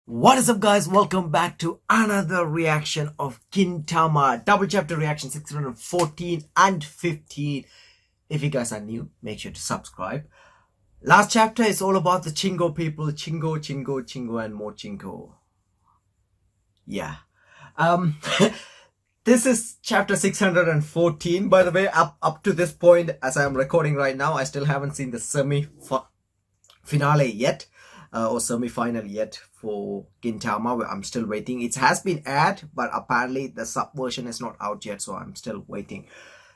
What is up, guys? Welcome back to another reaction of Gintama double chapter reaction 614 and 15. If you guys are new, make sure to subscribe. Last chapter is all about the Chingo people. Chingo, Chingo, Chingo, and more Chingo. Yeah. This is chapter 614. By the way, up to this point, as I am recording right now, I still haven't seen the semi-finale yet. Or semi-final yet for Gintama. I'm still waiting. It has been aired, but apparently the sub version is not out yet, so I'm still waiting.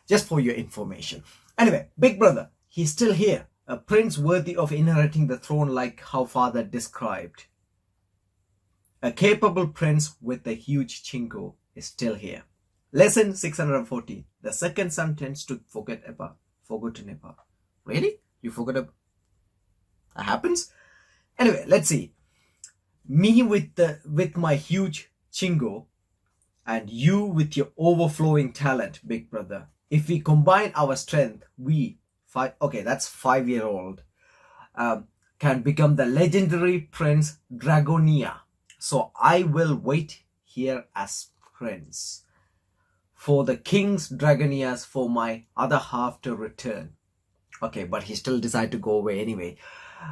Just for your information. Anyway, Big Brother, he's still here. A prince worthy of inheriting the throne like how father described. A capable prince with a huge chingo is still here. Lesson 614. The second son tends to forgotten about. Really? You forgot about? That happens? Anyway, let's see. Me with my huge chingo and you with your overflowing talent, Big Brother. If we combine our strength, that's 5-year-old, can become the legendary Prince Dragonia. So I will wait here as prince for the king's Dragonias for my other half to return. Okay, but he still decided to go away anyway.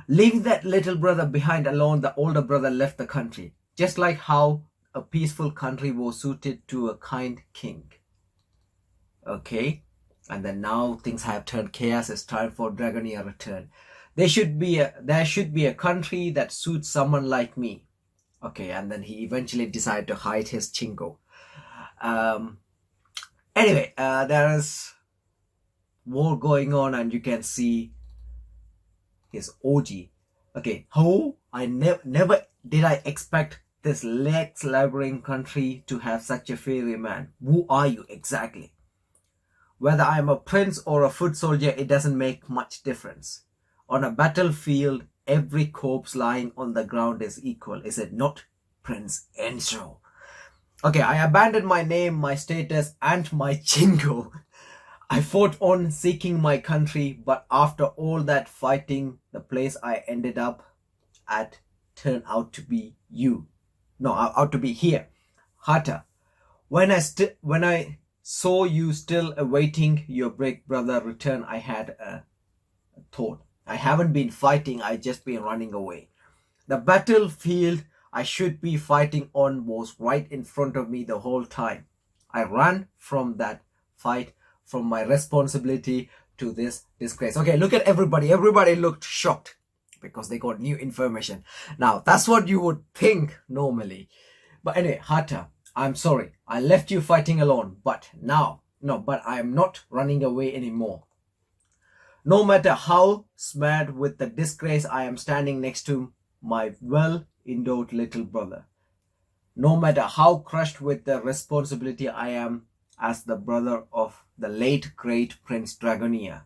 Leaving that little brother behind alone, the older brother left the country. Just like how a peaceful country was suited to a kind king. Okay, and then now things have turned chaos. It's time for Dragonia return. There should be a country that suits someone like me. Okay, and then he eventually decided to hide his chingo. Anyway, there is war going on, and you can see his OG. Okay, how I never did I expect this legs-laboring country to have such a fairy man. Who are you exactly? Whether I am a prince or a foot soldier, it doesn't make much difference. On a battlefield, every corpse lying on the ground is equal. Is it not, Prince Enzo? Okay, I abandoned my name, my status, and my chingo. I fought on seeking my country, but after all that fighting, the place I ended up at turned out to be here. Hata, when I saw you still awaiting your big brother return, I had a thought. I haven't been fighting, I just been running away. The battlefield I should be fighting on was right in front of me the whole time. I ran from that fight, from my responsibility to this disgrace. Okay, look at everybody. Everybody looked shocked because they got new information. Now, that's what you would think normally. But anyway, Hata, I'm sorry. I left you fighting alone, but I am not running away anymore. No matter how smeared with the disgrace, I am standing next to my well-endowed little brother. No matter how crushed with the responsibility I am as the brother of the late great Prince Dragonia,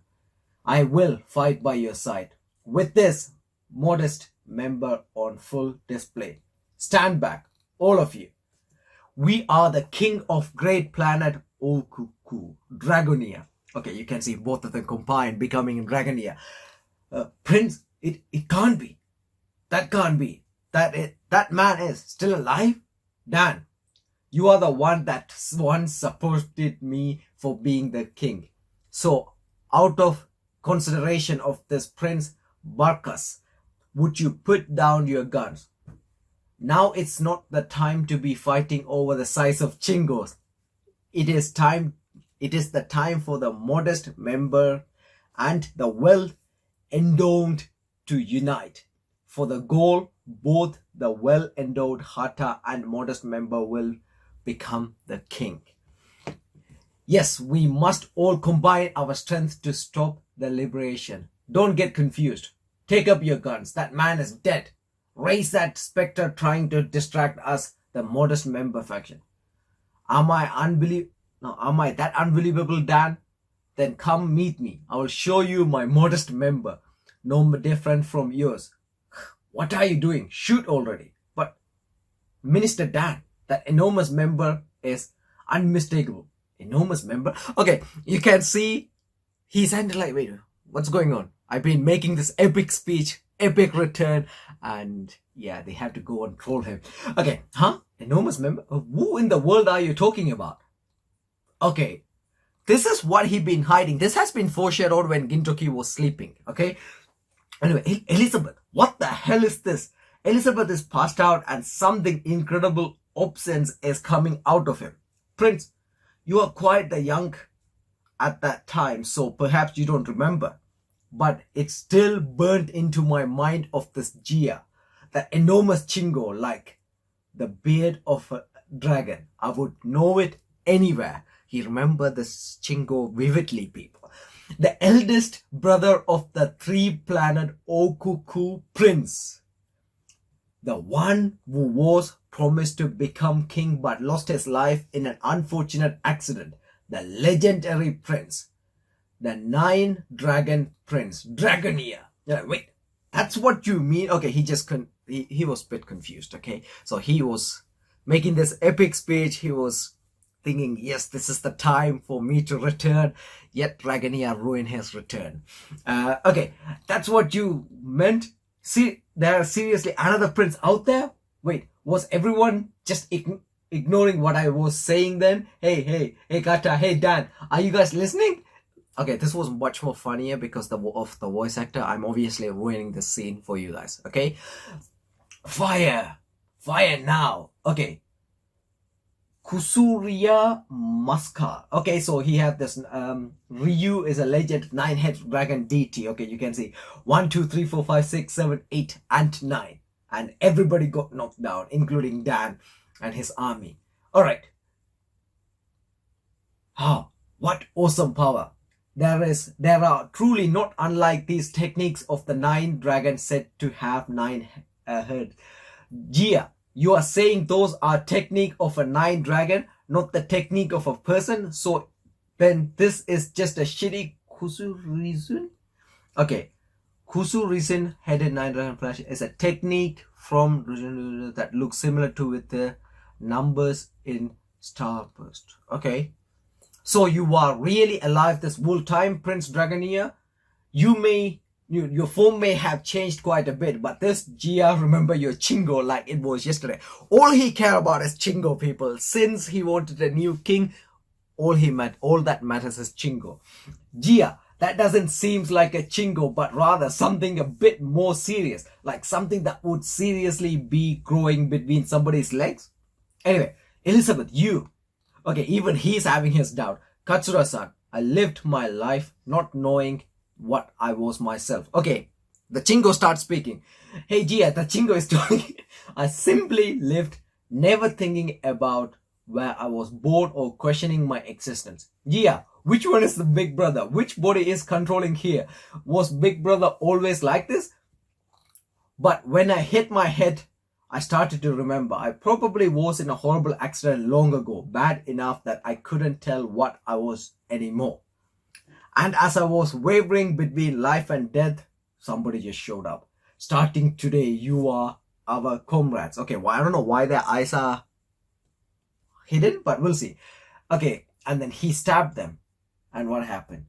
I will fight by your side. With this modest member on full display. Stand back, all of you. We are the king of great planet Okuku, Dragonia. Okay, you can see both of them combined becoming Dragonia. Prince, it can't be. That can't be. That man is still alive? Dan, you are the one that once supported me for being the king. So, out of consideration of this Prince Barkas, would you put down your guns? Now it's not the time to be fighting over the size of chingos. It is the time for the modest member and the well-endowed to unite. For the goal, both the well-endowed Hata and modest member will become the king. Yes, we must all combine our strength to stop the liberation. Don't get confused. Take up your guns. That man is dead. Raise that specter trying to distract us, the modest member faction. Am I that unbelievable, Dan? Then come meet me. I will show you my modest member. No different from yours. What are you doing? Shoot already. But Minister Dan, that enormous member is unmistakable. Enormous member? Okay, you can see he's handed like, wait, what's going on? I've been making this epic speech epic return, and yeah, they have to go and troll him. Okay, huh? Enormous member? Who in the world are you talking about? Okay, this is what he been hiding. This has been foreshadowed when Gintoki was sleeping, okay? Anyway, Elizabeth, what the hell is this? Elizabeth is passed out and something incredible obscene is coming out of him. Prince, you are quite the young at that time, so perhaps you don't remember. But it's still burnt into my mind of this Gia, the enormous Chingo, like the beard of a dragon. I would know it anywhere. He remembered this Chingo vividly, people. The eldest brother of the 3-planet Okuku prince. The one who was promised to become king but lost his life in an unfortunate accident. The legendary prince. The 9-dragon prince. Dragonia. Yeah, wait, that's what you mean? Okay, he was a bit confused, okay? So he was making this epic speech. He was thinking, yes, this is the time for me to return. Yet Dragonia ruined his return. Okay, that's what you meant? See, there's seriously another prince out there? Wait, was everyone just ignoring what I was saying then? Hey, Kata, hey, Dan, are you guys listening? Okay, this was much more funnier because of the voice actor. I'm obviously ruining the scene for you guys, okay? Fire now. Okay. Kusuriya Maskar. Okay, so he had this, Ryu is a legend 9-head dragon deity. Okay, you can see 1, 2, 3, 4, 5, 6, 7, 8, and 9. And everybody got knocked down, including Dan and his army. Alright. What awesome power. There are truly not unlike these techniques of the 9 dragons said to have 9 heads. Gia, you are saying those are technique of a 9 dragon, not the technique of a person. So then this is just a shitty Kusurizun? Okay. Kusurizun headed 9 dragon flash is a technique from that looks similar to with the numbers in Starburst. Okay. So you are really alive this whole time, Prince Dragonia. Your form may have changed quite a bit, but this Gia, remember your Chingo like it was yesterday. All he care about is Chingo, people. Since he wanted a new king, all that matters is Chingo. Gia, that doesn't seem like a Chingo, but rather something a bit more serious, like something that would seriously be growing between somebody's legs. Anyway, Elizabeth, you. Okay, even he's having his doubt. Katsura-san, I lived my life not knowing what I was myself. Okay, the Chingo starts speaking. Hey Gia, the Chingo is talking. I simply lived never thinking about where I was born or questioning my existence. Gia, which one is the big brother? Which body is controlling here? Was big brother always like this? But when I hit my head, I started to remember. I probably was in a horrible accident long ago, bad enough that I couldn't tell what I was anymore. And as I was wavering between life and death, somebody just showed up. Starting today, you are our comrades. Okay, well, I don't know why their eyes are hidden, but we'll see. Okay, and then he stabbed them. And what happened?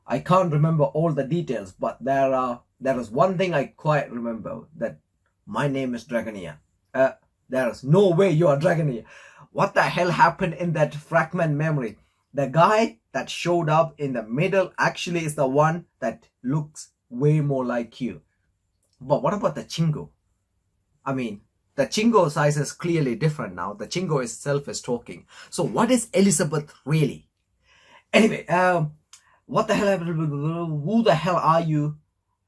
I can't remember all the details, but there is one thing I quite remember, that my name is Dragonia. There is no way you are Dragonia. What the hell happened in that fragment memory? The guy that showed up in the middle actually is the one that looks way more like you. But what about the Chingo? I mean, the Chingo size is clearly different now. The Chingo itself is talking. So what is Elizabeth really? Anyway, what the hell happened? Who the hell are you?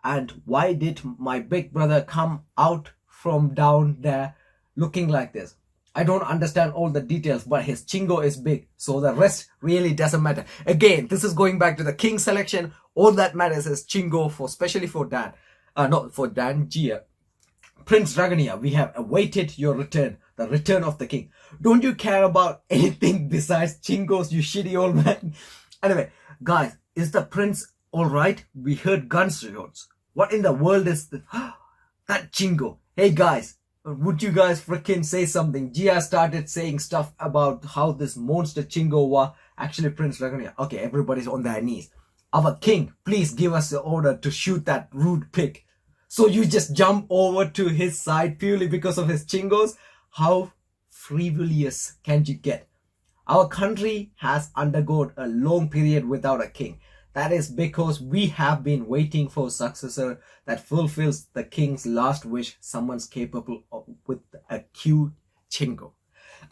And why did my big brother come out from down there looking like this? I don't understand all the details, but his Chingo is big, so the rest really doesn't matter. Again, this is going back to the king selection. All that matters is Chingo, especially for Dan. Not for Dan, Gia. Prince Dragonia, we have awaited your return, the return of the king. Don't you care about anything besides Chingos, you shitty old man? Anyway, guys, is the prince alright? We heard gunshots. What in the world is this? That Chingo. Hey guys, would you guys freaking say something? Gia started saying stuff about how this monster Chingo was actually Prince Dragonia. Okay, everybody's on their knees. Our king, please give us the order to shoot that rude pig. So you just jump over to his side purely because of his chingos? How frivolous can you get? Our country has undergone a long period without a king. That is because we have been waiting for a successor that fulfills the king's last wish, someone's capable of, with a cute chingo.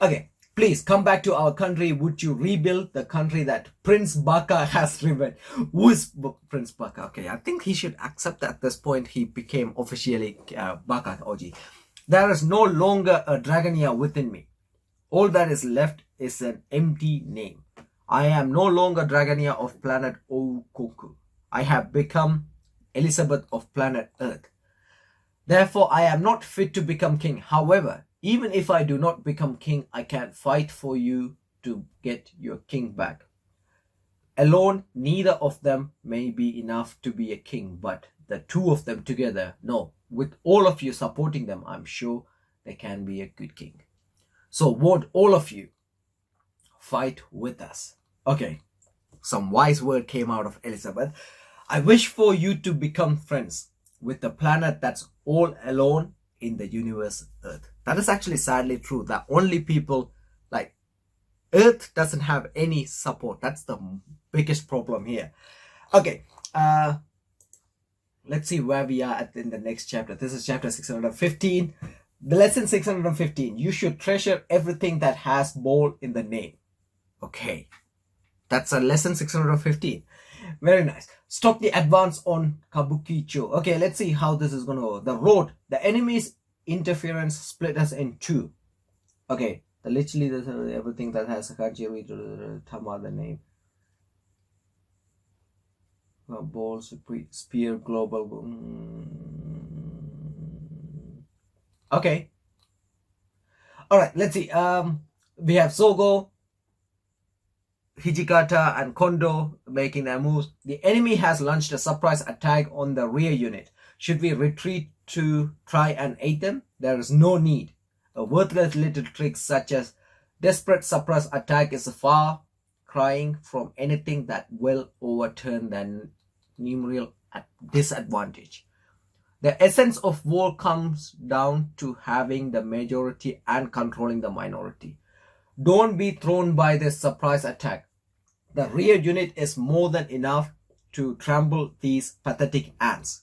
Okay, please come back to our country. Would you rebuild the country that Prince Baka has driven? Who is Prince Baka? Okay, I think he should accept that at this point he became officially Baka Oji. There is no longer a Dragonia within me. All that is left is an empty name. I am no longer Dragonia of planet Oukoku. I have become Elizabeth of planet Earth. Therefore, I am not fit to become king. However, even if I do not become king, I can fight for you to get your king back. Alone, neither of them may be enough to be a king, but the two of them together, no, with all of you supporting them, I'm sure they can be a good king. So won't all of you fight with us? Okay, some wise word came out of Elizabeth. I wish for you to become friends with the planet that's all alone in the universe, Earth. That is actually sadly true. That only people like Earth doesn't have any support. That's the biggest problem here. Okay, let's see where we are in the next chapter. This is chapter 615. The lesson 615. You should treasure everything that has ball in the name. Okay, that's a lesson 615. Very nice. Stop the advance on Kubuki-chou. Okay, let's see how this is going to go. The road. The enemy's interference split us in two. Okay, literally there's everything that has a kanji Tama the name. Ball, spear, global. Okay. Alright, let's see. We have Sogo, Hijikata, and Kondo making their moves. The enemy has launched a surprise attack on the rear unit. Should we retreat to try and aid them? There is no need. A worthless little trick such as desperate surprise attack is far crying from anything that will overturn the numerical disadvantage. The essence of war comes down to having the majority and controlling the minority. Don't be thrown by this surprise attack. The rear unit is more than enough to trample these pathetic ants.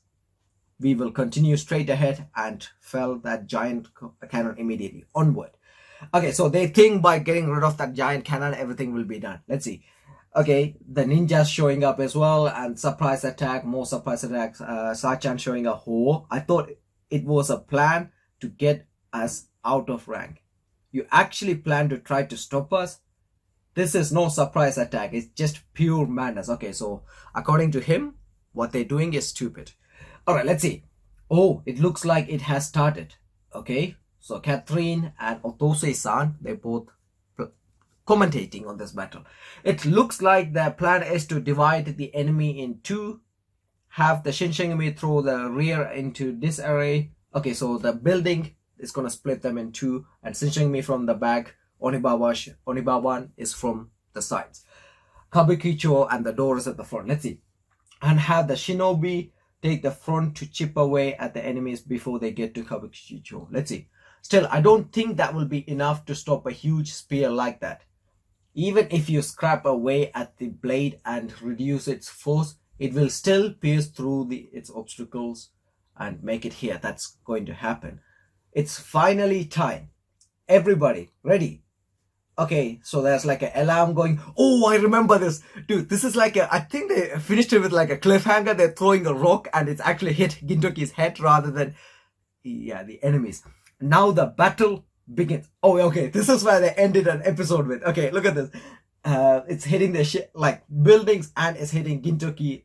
We will continue straight ahead and fell that giant cannon immediately. Onward. Okay, so they think by getting rid of that giant cannon, everything will be done. Let's see. Okay, the ninjas showing up as well, and surprise attack, more surprise attacks. Sachan showing a hoe. I thought it was a plan to get us out of rank. You actually plan to try to stop us? This is no surprise attack. It's just pure madness. Okay, so according to him, what they're doing is stupid. Alright, let's see. Oh, it looks like it has started. Okay, so Catherine and Otose-san, they both commentating on this battle. It looks like their plan is to divide the enemy in two, have the Shinshigami throw the rear into disarray. Okay, so the building is going to split them in two, and Shinshigami from the back, Onibaban is from the sides. Kubuki-chou and the door is at the front. Let's see. And have the shinobi take the front to chip away at the enemies before they get to Kubuki-chou. Let's see. Still, I don't think that will be enough to stop a huge spear like that. Even if you scrap away at the blade and reduce its force, it will still pierce through its obstacles and make it here. That's going to happen. It's finally time. Everybody, ready? Okay, so there's like an alarm going. Oh, I remember this. Dude, this is like I think they finished it with like a cliffhanger. They're throwing a rock and it's actually hit Gintoki's head rather than, yeah, the enemies. Now the battle begins. Oh, okay, this is where they ended an episode with. Okay, look at this. It's hitting the like buildings and it's hitting Gintoki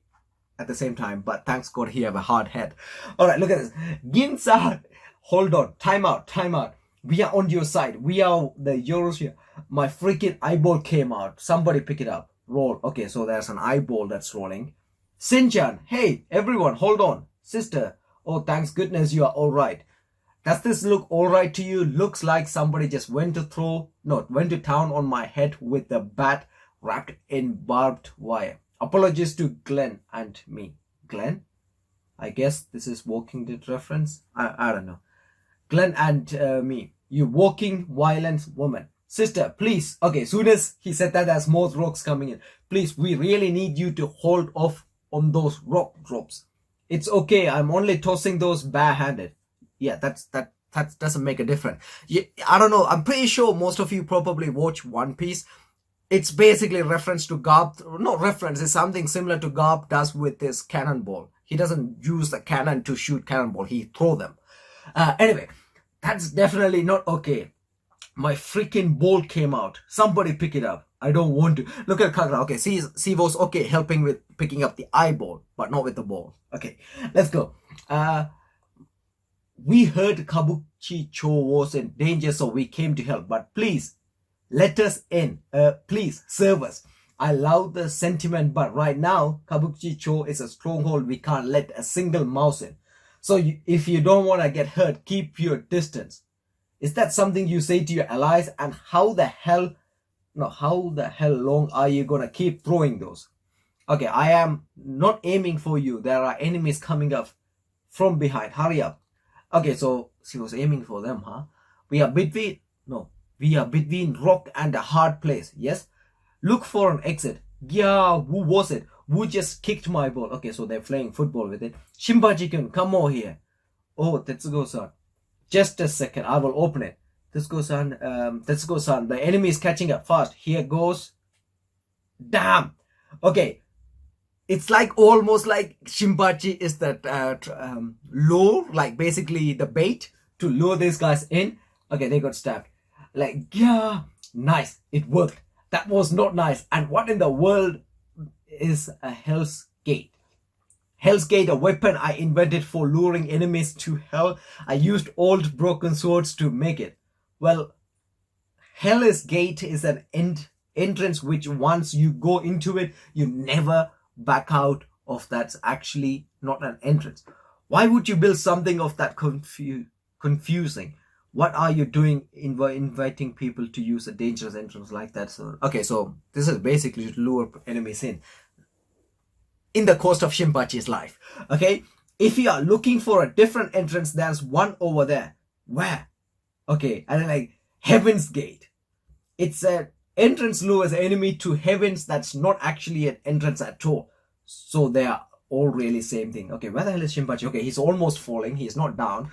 at the same time. But thanks God he have a hard head. All right, look at this. Gin-san, hold on. Time out. We are on your side. We are the Euros here. My freaking eyeball came out. Somebody pick it up. Roll. Okay, so there's an eyeball that's rolling. Sinchan, hey, everyone, hold on. Sister, oh, thanks goodness you are all right. Does this look all right to you? Looks like somebody just went to town on my head with a bat wrapped in barbed wire. Apologies to Glenn and me. Glenn? I guess this is Walking Dead reference. I don't know. Glenn and me. You walking violent woman. Sister, please. Okay, soon as he said that, there's more rocks coming in. Please, we really need you to hold off on those rock drops. It's okay. I'm only tossing those barehanded. Yeah, that doesn't make a difference. Yeah, I don't know. I'm pretty sure most of you probably watch One Piece. It's basically a reference to Garp. Not reference. It's something similar to Garp does with his cannonball. He doesn't use the cannon to shoot cannonball. He throw them. Anyway, that's definitely not okay. My freaking ball came out. Somebody pick it up. I don't want to. Look at Kagura. Okay, she was okay helping with picking up the eyeball, but not with the ball. Okay, let's go. We heard Kubuki-chou was in danger, so we came to help. But please, let us in. Please, serve us. I love the sentiment, but right now, Kubuki-chou is a stronghold. We can't let a single mouse in. So if you don't want to get hurt, keep your distance. Is that something you say to your allies? And how the hell long are you gonna keep throwing those? Okay, I am not aiming for you. There are enemies coming up from behind. Hurry up. Okay, so she was aiming for them, huh? We are between rock and a hard place. Yes? Look for an exit. Yeah, who was it? Who just kicked my ball? Okay, so they're playing football with it. Shinpachi-kun, come over here. Oh, Tetsugo-san. Just a second, I will open it. Tetsugo-san, the enemy is catching up fast. Here goes. Damn. Okay. It's like almost like Shinpachi is that lure, like basically the bait to lure these guys in. Okay, they got stabbed. Like, yeah, nice. It worked. That was not nice. And what in the world is a Hell's Gate? Hell's Gate, a weapon I invented for luring enemies to hell. I used old broken swords to make it. Well, Hell's Gate is an entrance which once you go into it, you never back out of. That's actually not an entrance. Why would you build something of that confusing? What are you doing inviting people to use a dangerous entrance like that? So, okay, so this is basically to lure enemies in the course of Shinpachi's life. Okay, if you are looking for a different entrance, there's one over there. Where? Okay, and then like Heaven's Gate. It's an entrance lures enemy to heavens. That's not actually an entrance at all. So they are all really same thing. Okay, where the hell is Shinpachi? Okay, he's almost falling. He's not down.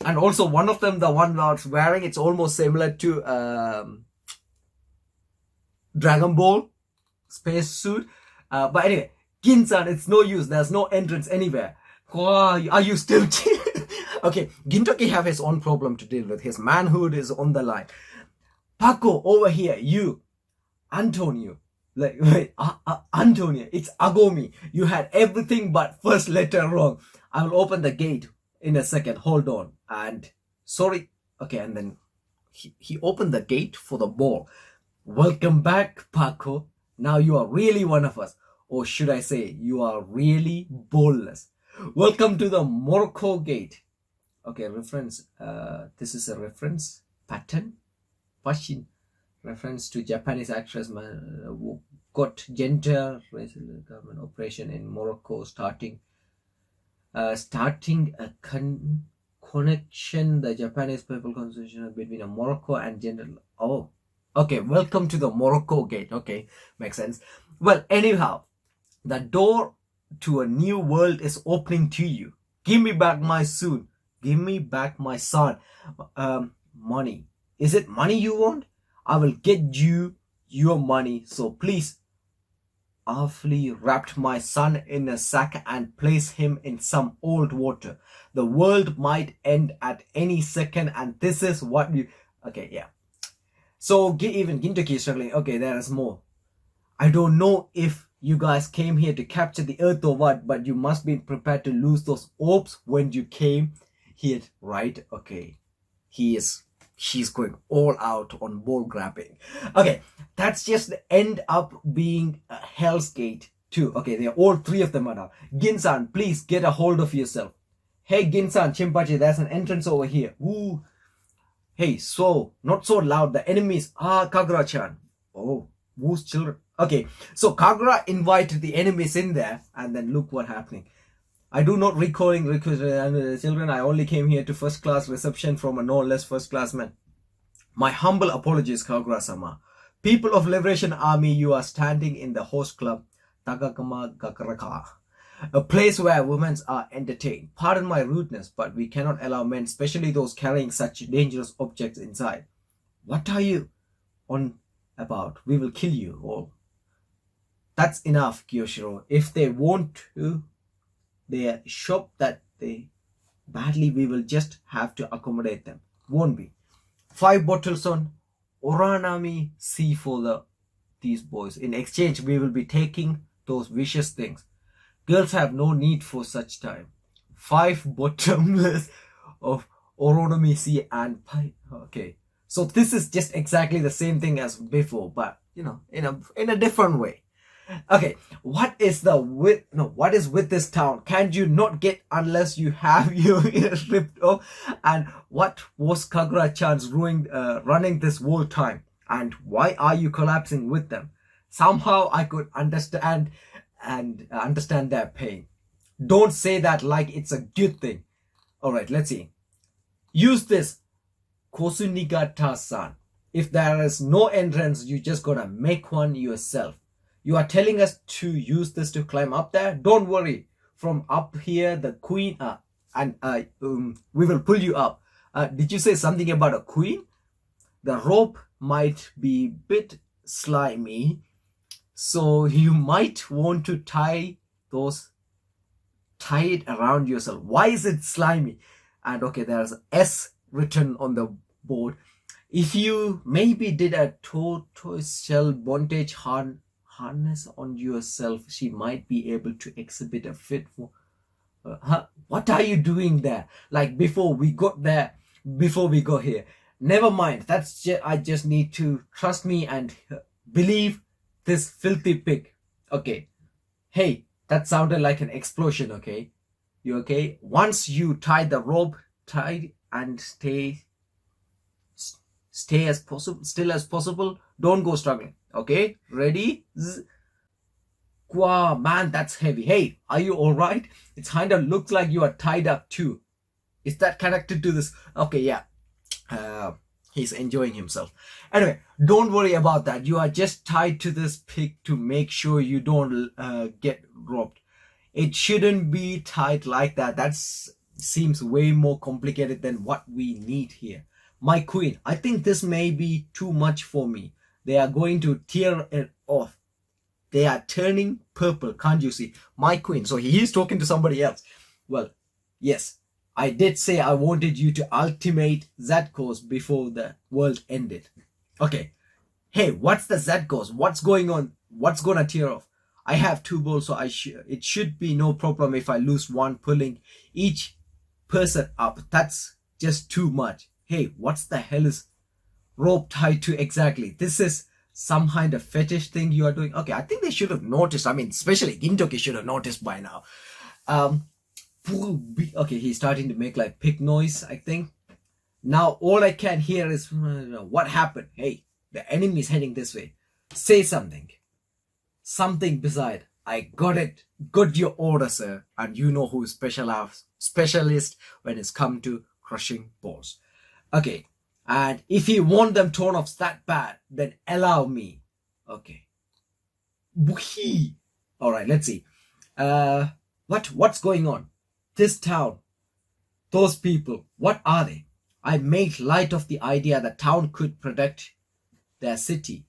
And also one of them, the one that's wearing, it's almost similar to Dragon Ball space suit. But anyway, Gin-san, it's no use. There's no entrance anywhere. Are you still... Okay, Gintoki have his own problem to deal with. His manhood is on the line. Paco, over here. You. Antonio. Like, wait, Antonio. It's Agomi. You had everything but first letter wrong. I will open the gate in a second. Hold on. And, sorry. Okay, and then he opened the gate for the ball. Welcome back, Paco. Now you are really one of us. Or should I say, you are really ballless. Welcome to the Morocco Gate. Okay, reference. This is a reference pattern. Fashion. Reference to Japanese actress who got gender government operation in Morocco, starting a connection the Japanese people constitution between Morocco and gender. Oh, okay. Welcome to the Morocco Gate. Okay, makes sense. Well, anyhow, the door to a new world is opening to you. Give me back my suit. Give me back my son. Money. Is it money you want? I will get you your money. So please, awfully wrapped my son in a sack and place him in some old water. The world might end at any second, and this is what you... Okay, yeah. So even Gintoki is struggling. Okay, there is more. I don't know if you guys came here to capture the earth or what, but you must be prepared to lose those orbs when you came here, right? Okay. She's going all out on ball grabbing. Okay, that's just end up being a Hell's Gate too. Okay, they're all three of them are now. Gin-san, please get a hold of yourself. Hey, Gin-san, Shinpachi, there's an entrance over here. Ooh. Hey, so, not so loud. The enemies. Kagura-chan. Oh, whose children? Okay, so Kagura invited the enemies in there, and then look what happening. I do not recalling children. I only came here to first class reception from a no less first class man. My humble apologies, Kagura-sama. People of Liberation Army, you are standing in the host club, Tagakama Gakaraka, a place where women are entertained. Pardon my rudeness, but we cannot allow men, especially those carrying such dangerous objects inside. What are you on about? We will kill you all. That's enough, Kiyoshiro. If they want to, they shop that they badly, we will just have to accommodate them. Won't be. 5 bottles on Oranami Sea for these boys. In exchange, we will be taking those vicious things. Girls have no need for such time. 5 bottomless of Oranami Sea and pie. Okay. So this is just exactly the same thing as before, but you know, in a different way. Okay, what is with this town? Can't you not get unless you have your ears ripped off? And what was Kagura-chan's running this whole time? And why are you collapsing with them? Somehow I could understand their pain. Don't say that like it's a good thing. Alright, let's see. Use this. Kosunigata-san. If there is no entrance, you just gotta make one yourself. You are telling us to use this to climb up there? Don't worry. From up here, the queen, we will pull you up. Did you say something about a queen? The rope might be a bit slimy, so you might want to tie it around yourself. Why is it slimy? And okay, there's S written on the board. If you maybe did a tortoise shell bondage harness on yourself, she might be able to exhibit a fit for what are you doing there? Like before we go here. Never mind, I just need to trust me and believe this filthy pig. Okay, hey, that sounded like an explosion. Okay, you okay? Once you tie the rope tight and stay as still as possible, don't go struggling. Okay, ready? Wow, man, that's heavy. Hey, are you all right? It kind of looks like you are tied up too. Is that connected to this? Okay, yeah. He's enjoying himself. Anyway, don't worry about that. You are just tied to this pig to make sure you don't get robbed. It shouldn't be tied like that. That seems way more complicated than what we need here. My queen, I think this may be too much for me. They are going to tear it off. They are turning purple. Can't you see? My queen. So he is talking to somebody else. Well, yes, I did say I wanted you to ultimate that course before the world ended. Okay. Hey, what's the Z course? What's going on? What's gonna tear off? I have 2 balls, so it should be no problem if I lose one pulling each person up. That's just too much. Hey, what's the hell is rope tied to exactly? This is some kind of fetish thing you are doing. Okay, I think they should have noticed. I mean, especially Gintoki should have noticed by now. Okay, he's starting to make like pig noise, I think. Now all I can hear is what happened. Hey, the enemy is heading this way. Say something. Something beside. I got it. Got your order, sir. And you know who is specialist when it's come to crushing balls. Okay. And if you want them torn off that bad, then allow me. Okay. Alright, let's see. What's going on? This town. Those people. What are they? I made light of the idea that town could protect their city.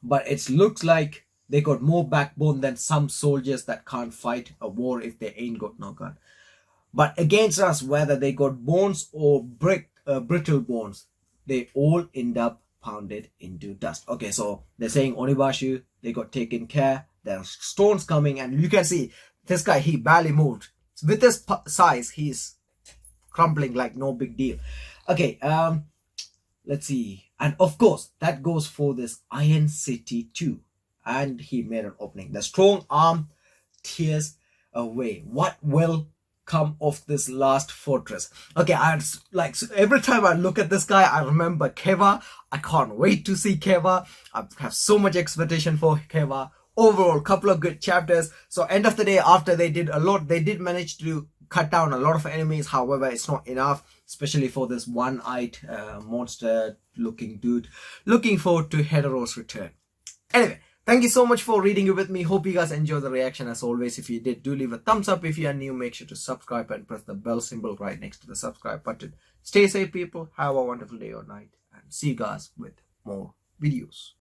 But it looks like they got more backbone than some soldiers that can't fight a war if they ain't got no gun. But against us, whether they got bones or brittle bones, they all end up pounded into dust. Okay, so they're saying Onibashu, they got taken care. There's stones coming, and you can see this guy, he barely moved. With his size, he's crumbling like no big deal. Okay, let's see. And of course, that goes for this Iron City too. And he made an opening. The strong arm tears away. What will come of this last fortress? Okay, so every time I look at this guy, I remember Keva. I can't wait to see Keva. I have so much expectation for Keva. overall, couple of good chapters. So end of the day, after they did a lot, they did manage to cut down a lot of enemies. However, it's not enough, especially for this one-eyed monster looking dude. Looking forward to Hetero's return. Anyway, thank you so much for reading it with me. Hope you guys enjoyed the reaction. As always, if you did, do leave a thumbs up. If you are new, make sure to subscribe and press the bell symbol right next to the subscribe button. Stay safe, people. Have a wonderful day or night, and see you guys with more videos.